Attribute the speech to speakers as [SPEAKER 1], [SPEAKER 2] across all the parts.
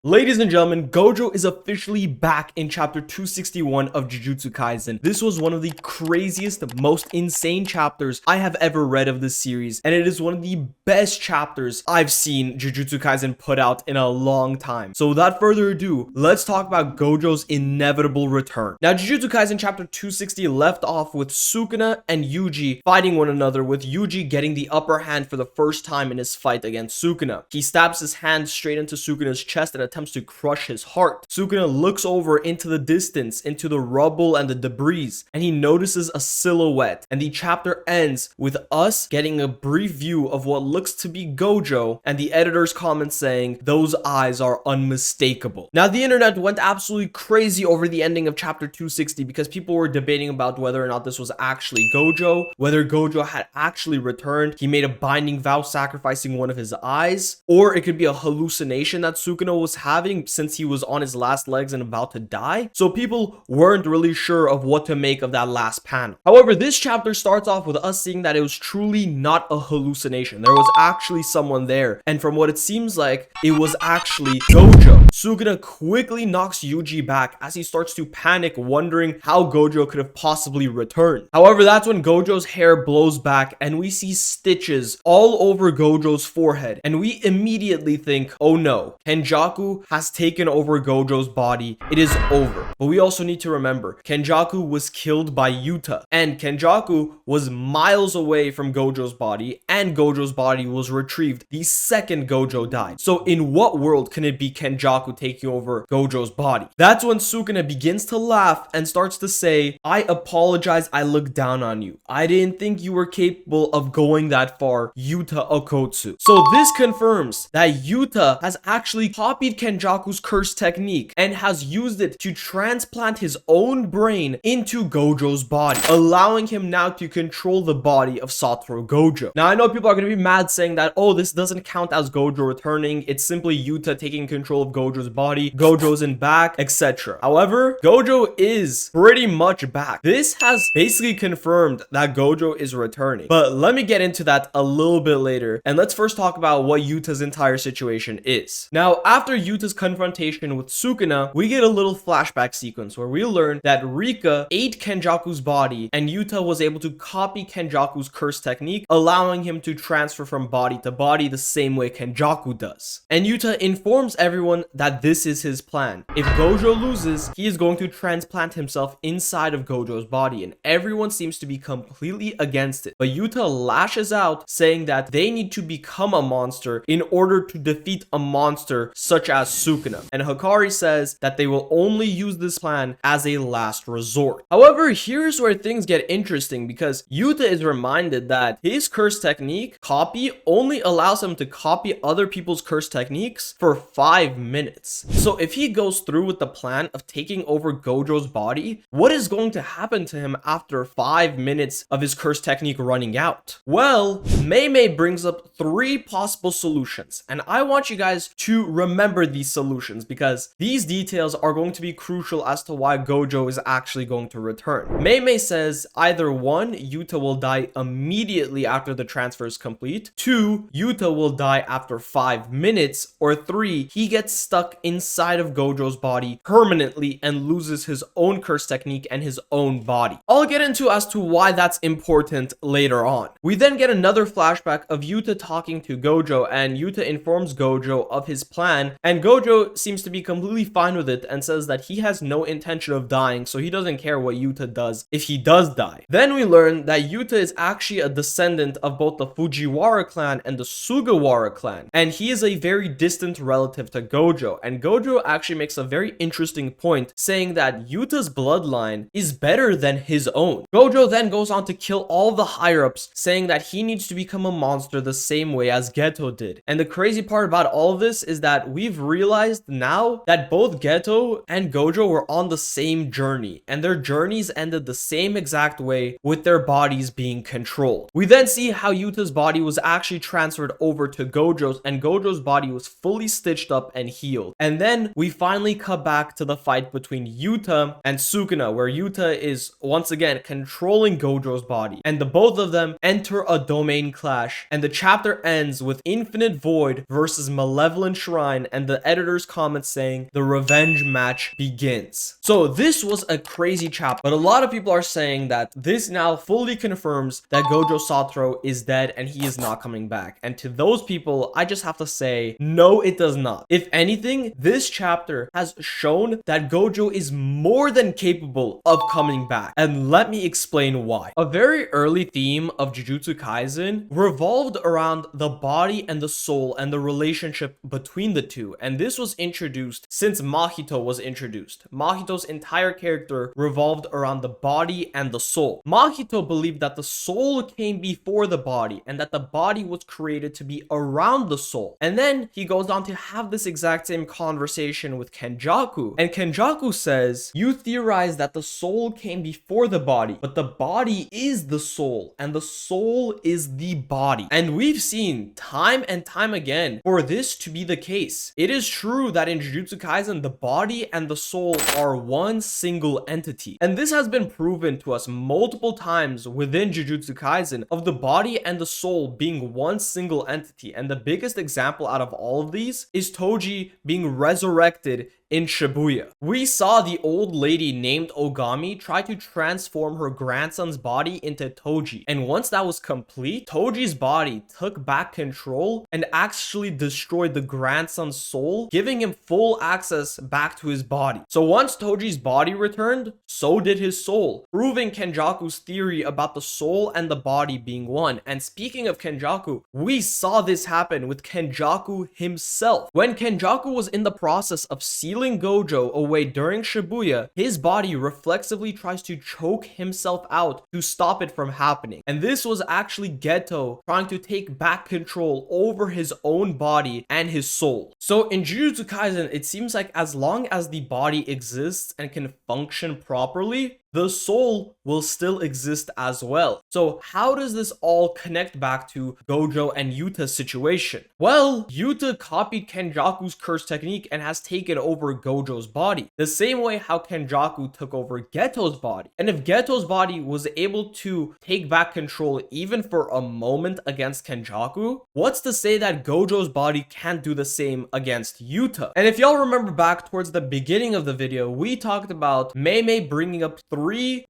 [SPEAKER 1] Ladies and gentlemen, Gojo is officially back in chapter 261 of Jujutsu Kaisen. This was one of the craziest, most insane chapters I have ever read of this series, and it is one of the best chapters I've seen Jujutsu Kaisen put out in a long time. So without further ado, let's talk about Gojo's inevitable return. Now, Jujutsu Kaisen chapter 260 left off with Sukuna and Yuji fighting one another, with Yuji getting the upper hand for the first time in his fight against Sukuna. He stabs his hand straight into Sukuna's chest and attempts to crush his heart. Sukuna looks over into the distance, into the rubble and the debris, and he notices a silhouette. And the chapter ends with us getting a brief view of what looks to be Gojo, and the editor's comment saying, "Those eyes are unmistakable." Now, the internet went absolutely crazy over the ending of chapter 260 because people were debating about whether or not this was actually Gojo, whether Gojo had actually returned. He made a binding vow sacrificing one of his eyes, or it could be a hallucination that Sukuna was having since he was on his last legs and about to die. So people weren't really sure of what to make of that last panel. However, this chapter starts off with us seeing that it was truly not a hallucination. There was actually someone there, and from what it seems like, it was actually Gojo. Sukuna quickly knocks Yuji back as he starts to panic, wondering how Gojo could have possibly returned. However, that's when Gojo's hair blows back and we see stitches all over Gojo's forehead, and we immediately think, oh no, Kenjaku has taken over Gojo's body. It is over. But we also need to remember, Kenjaku was killed by Yuta, and Kenjaku was miles away from Gojo's body, and Gojo's body was retrieved the second Gojo died. So in what world can it be Kenjaku taking over Gojo's body? That's when Sukuna begins to laugh and starts to say, "I apologize, I looked down on you. I didn't think you were capable of going that far, Yuta Okotsu." So this confirms that Yuta has actually copied Kenjaku's curse technique and has used it to transplant his own brain into Gojo's body, allowing him now to control the body of Satoru Gojo. Now, I know people are going to be mad saying that, oh, this doesn't count as Gojo returning. It's simply Yuta taking control of Gojo's body. Gojo's in back, etc. However, Gojo is pretty much back. This has basically confirmed that Gojo is returning. But let me get into that a little bit later. And let's first talk about what Yuta's entire situation is. Now, after Yuta's confrontation with Sukuna, we get a little flashback sequence where we learn that Rika ate Kenjaku's body, and Yuta was able to copy Kenjaku's curse technique, allowing him to transfer from body to body the same way Kenjaku does. And Yuta informs everyone that this is his plan. If Gojo loses, he is going to transplant himself inside of Gojo's body, and everyone seems to be completely against it. But Yuta lashes out, saying that they need to become a monster in order to defeat a monster such as Sukuna. And Hikari says that they will only use this plan as a last resort. However, here's where things get interesting, because Yuta is reminded that his curse technique copy only allows him to copy other people's curse techniques for 5 minutes. So if he goes through with the plan of taking over Gojo's body, what is going to happen to him after 5 minutes of his curse technique running out? Well, Mei brings up 3 possible solutions, and I want you guys to remember these solutions because these details are going to be crucial as to why Gojo is actually going to return. Mei says either 1, Yuta will die immediately after the transfer is complete, 2, Yuta will die after 5 minutes, or 3, he gets stuck inside of Gojo's body permanently and loses his own curse technique and his own body. I'll get into as to why that's important later on. We then get another flashback of Yuta talking to Gojo, and Yuta informs Gojo of his plan, and Gojo seems to be completely fine with it and says that he has no intention of dying, so he doesn't care what Yuta does if he does die. Then we learn that Yuta is actually a descendant of both the Fujiwara clan and the Sugawara clan, and he is a very distant relative to Gojo. And Gojo actually makes a very interesting point, saying that Yuta's bloodline is better than his own. Gojo then goes on to kill all the higher-ups, saying that he needs to become a monster the same way as Geto did. And the crazy part about all of this is that we've realized now that both Geto and Gojo were on the same journey, and their journeys ended the same exact way, with their bodies being controlled. We then see how Yuta's body was actually transferred over to Gojo's, and Gojo's body was fully stitched up and healed. revealed. And then we finally cut back to the fight between Yuta and Sukuna, where Yuta is once again controlling Gojo's body. And the both of them enter a domain clash. And the chapter ends with Infinite Void versus Malevolent Shrine, and the editor's comment saying the revenge match begins. So this was a crazy chapter, but a lot of people are saying that this now fully confirms that Gojo Satoru is dead and he is not coming back. And to those people, I just have to say, no, it does not. If anything, this chapter has shown that Gojo is more than capable of coming back. And let me explain why. A very early theme of Jujutsu Kaisen revolved around the body and the soul and the relationship between the two. And this was introduced since Mahito was introduced. Mahito's entire character revolved around the body and the soul. Mahito believed that the soul came before the body and that the body was created to be around the soul. And then he goes on to have this exact same conversation with Kenjaku. And Kenjaku says, you theorize that the soul came before the body, but the body is the soul and the soul is the body. And we've seen time and time again for this to be the case. It is true that in Jujutsu Kaisen, the body and the soul are one single entity. And this has been proven to us multiple times within Jujutsu Kaisen of the body and the soul being one single entity. And the biggest example out of all of these is Toji being resurrected in Shibuya. We saw the old lady named Ogami try to transform her grandson's body into Toji. And once that was complete, Toji's body took back control and actually destroyed the grandson's soul, giving him full access back to his body. So once Toji's body returned, so did his soul, proving Kenjaku's theory about the soul and the body being one. And speaking of Kenjaku, we saw this happen with Kenjaku himself. When Kenjaku was in the process of sealing Gojo away during Shibuya, his body reflexively tries to choke himself out to stop it from happening. And this was actually Geto trying to take back control over his own body and his soul. So in Jujutsu Kaisen, it seems like as long as the body exists and can function properly, the soul will still exist as well. So how does this all connect back to Gojo and Yuta's situation? Well, Yuta copied Kenjaku's curse technique and has taken over Gojo's body, the same way how Kenjaku took over Geto's body. And if Geto's body was able to take back control even for a moment against Kenjaku, what's to say that Gojo's body can't do the same against Yuta? And if y'all remember back towards the beginning of the video, we talked about Mei bringing up three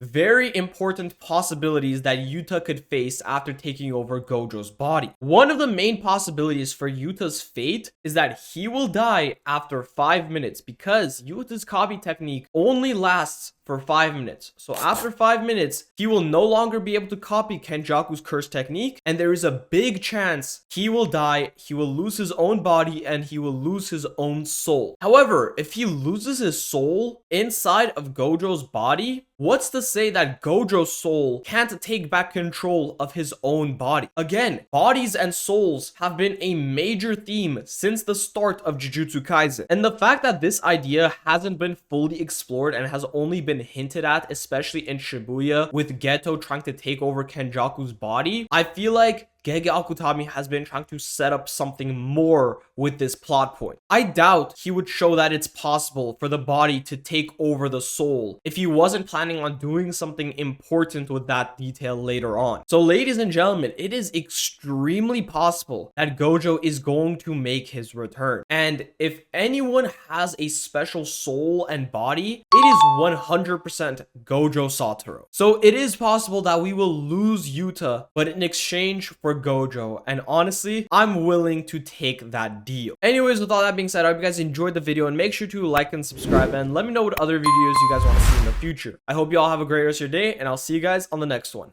[SPEAKER 1] very important possibilities that Yuta could face after taking over Gojo's body. One of the main possibilities for Yuta's fate is that he will die after 5 minutes, because Yuta's copy technique only lasts for 5 minutes. So after 5 minutes, he will no longer be able to copy Kenjaku's curse technique, and there is a big chance he will die, he will lose his own body, and he will lose his own soul. However, if he loses his soul inside of Gojo's body, what's to say that Gojo's soul can't take back control of his own body? Again, bodies and souls have been a major theme since the start of Jujutsu Kaisen. And the fact that this idea hasn't been fully explored and has only been hinted at, especially in Shibuya, with Geto trying to take over Kenjaku's body, I feel like Gege Akutami has been trying to set up something more with this plot point. I doubt he would show that it's possible for the body to take over the soul if he wasn't planning on doing something important with that detail later on. So ladies and gentlemen, it is extremely possible that Gojo is going to make his return. And if anyone has a special soul and body, it is 100% Gojo Satoru. So it is possible that we will lose Yuta, but in exchange for Gojo, and honestly, I'm willing to take that deal. Anyways, with all that being said, I hope you guys enjoyed the video, and make sure to like and subscribe, and let me know what other videos you guys want to see in the future. I hope you all have a great rest of your day, and I'll see you guys on the next one.